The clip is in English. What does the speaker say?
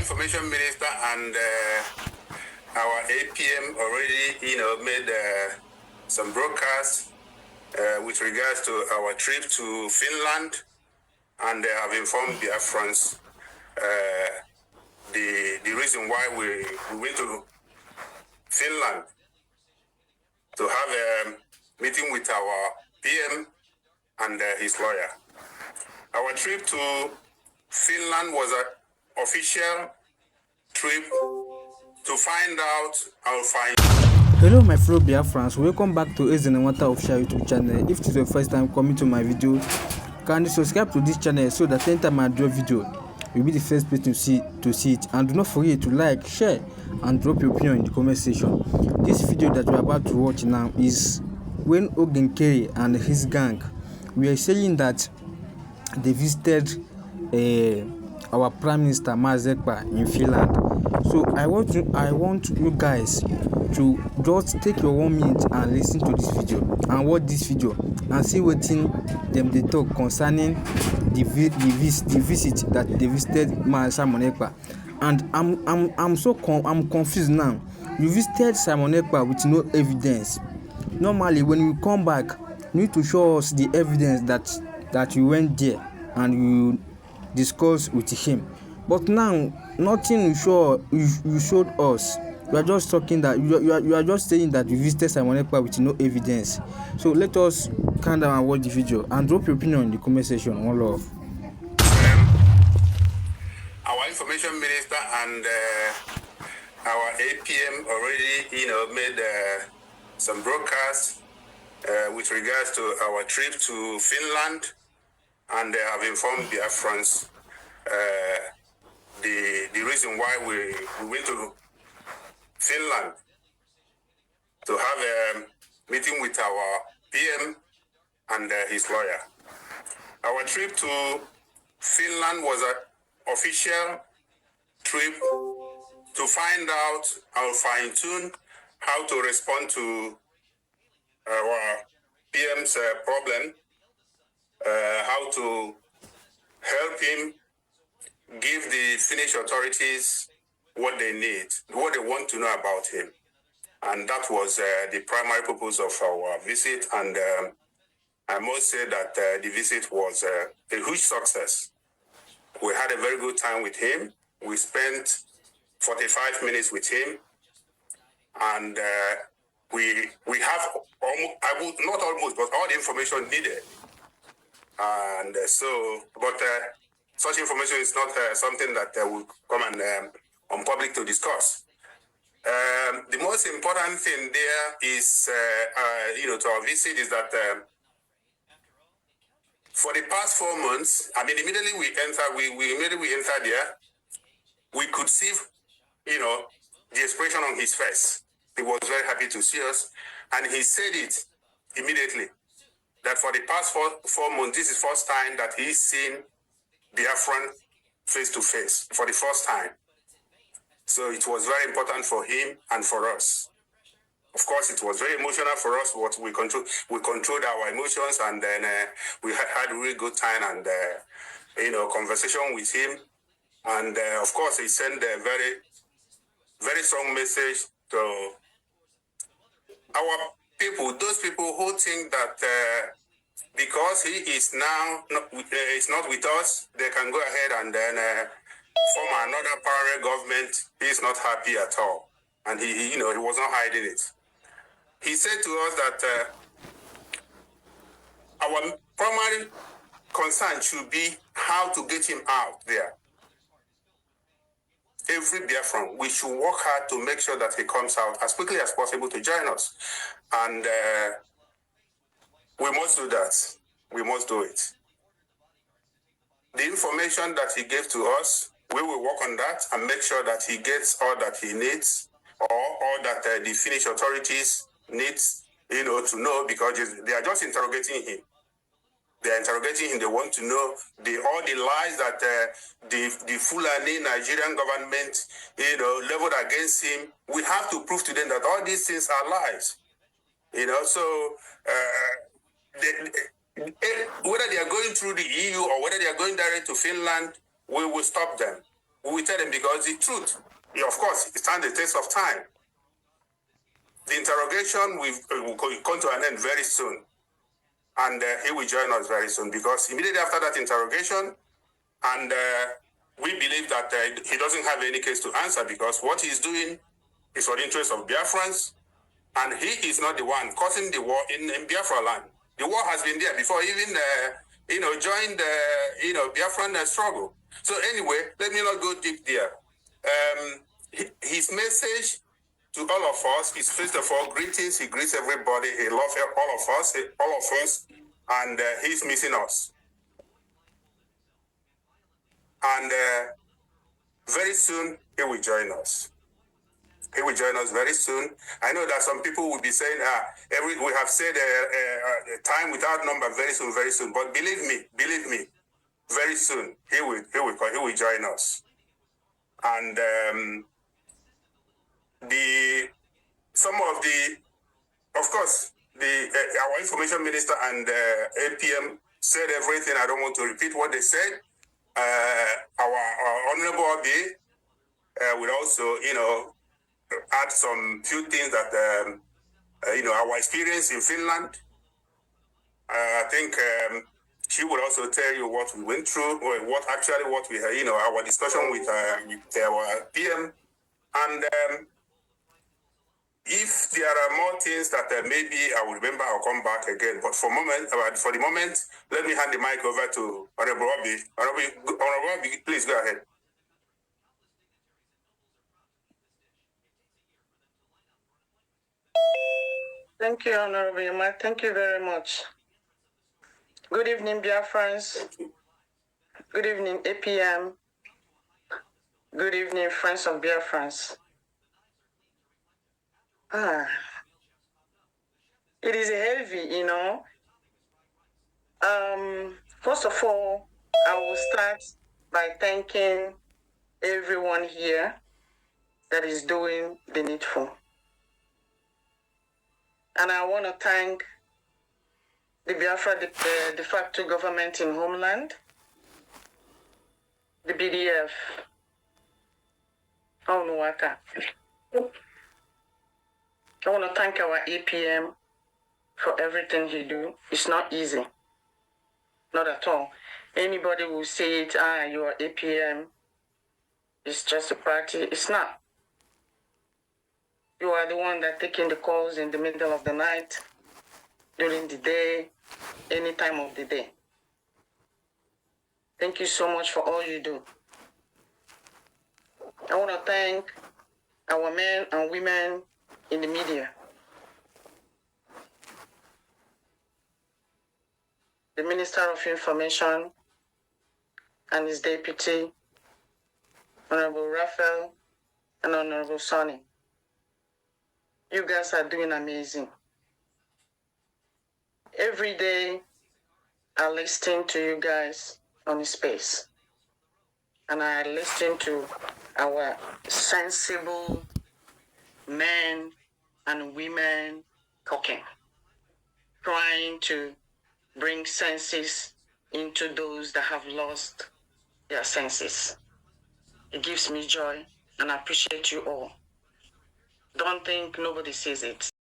Information Minister and our APM already, made some broadcasts with regards to our trip to Finland, and they have informed Biafrans the reason why we went to Finland to have a meeting with our PM and his lawyer. Our trip to Finland was an official trip to find out our find. Hello my fellow Biafrans, welcome back to Oge nkere official YouTube channel. If it is your first time coming to my video, kindly subscribe to this channel so that anytime I drop video, you'll be the first person to see it. And do not forget to like, share and drop your opinion in the comment section. This video that we're about to watch now is when Oge nkere and his gang were saying that they visited our Prime Minister Ekpa in Finland. So I want you guys to just take your 1 minute and listen to this video and watch this video and see what them they talk concerning the visit that they visited Simon Ekpa. And I'm confused now. You visited Simon Ekpa with no evidence. Normally when you come back, you need to show us the evidence that you went there and you discuss with him. But now nothing you showed us. You are just talking that you are just saying that you visited Simon Ekpa with no evidence. So let us calm down and watch the video and drop your opinion in the comment section. One love. Our Information Minister and our APM already made some broadcasts with regards to our trip to Finland, and they have informed Biafrans the reason why we went to Finland to have a meeting with our PM and his lawyer. Our trip to Finland was an official trip to find out how fine-tune how to respond to our PM's problem, how to help him give the Finnish authorities what they need, what they want to know about him. And that was the primary purpose of our visit. And I must say that the visit was a huge success. We had a very good time with him. We spent 45 minutes with him. And we have, not almost, but all the information needed. And such information is not something that will come and on public to discuss. The most important thing there is, to our visit is that for the past 4 months, I mean, immediately we entered there, we could see, the expression on his face. He was very happy to see us, and he said it immediately that for the past four months, this is the first time that he's seen Biafran face to face for the first time. So it was very important for him and for us. Of course, it was very emotional for us, but we controlled our emotions, and then we had a really good time and conversation with him. And of course, he sent a very, very strong message to our people, those people who think that because he is now not with us, they can go ahead and then form another parallel government. He is not happy at all, and he was not hiding it. He said to us that our primary concern should be how to get him out there. Every Biafran, we should work hard to make sure that he comes out as quickly as possible to join us. And we must do that. We must do it. The information that he gave to us, we will work on that and make sure that he gets all that he needs, or all that the Finnish authorities needs, to know, because they are just interrogating him. They are interrogating him. They want to know all the lies that the Fulani Nigerian government, leveled against him. We have to prove to them that all these things are lies. So whether they are going through the EU or whether they are going direct to Finland, we will stop them. we will tell them because the truth, of course, it stands the test of time. The interrogation will come to an end very soon. And he will join us very soon because immediately after that interrogation, and we believe that he doesn't have any case to answer because what he's doing is for the interest of Biafrans, and he is not the one causing the war in Biafra land. The war has been there before even, joined the, Biafran struggle. So anyway, let me not go deep there. His message to all of us is first of all greetings. He greets everybody. He loves all of us, and he's missing us. And very soon he will join us. He will join us very soon. I know that some people will be saying, we have said time without number very soon. But believe me, very soon he will join us. And of course, our information minister and APM said everything. I don't want to repeat what they said. Our honorable Oge will also, add some few things that, our experience in Finland. I think she will also tell you what we went through, or what we, our discussion with our PM. And if there are more things that maybe I will remember, I'll come back again. But for the moment, let me hand the mic over to Honorable Oge. Honorable Oge, please go ahead. Thank you, Honorable Yuma. Thank you very much. Good evening, Biafrans. Good evening, APM. Good evening, friends of Biafrans. It is heavy, First of all, I will start by thanking everyone here that is doing the needful. And I want to thank the Biafra de facto government in homeland, the BDF, I want to thank our APM for everything he do. It's not easy. Not at all. Anybody will say it, you are APM. It's just a party. It's not. You are the one that taking the calls in the middle of the night, during the day, any time of the day. Thank you so much for all you do. I want to thank our men and women in the media. The Minister of Information and his deputy, Honorable Raphael and Honorable Sonny. You guys are doing amazing. Every day, I listen to you guys on the space. And I listen to our sensible men and women talking, trying to bring senses into those that have lost their senses. It gives me joy, and I appreciate you all. Don't think nobody sees it.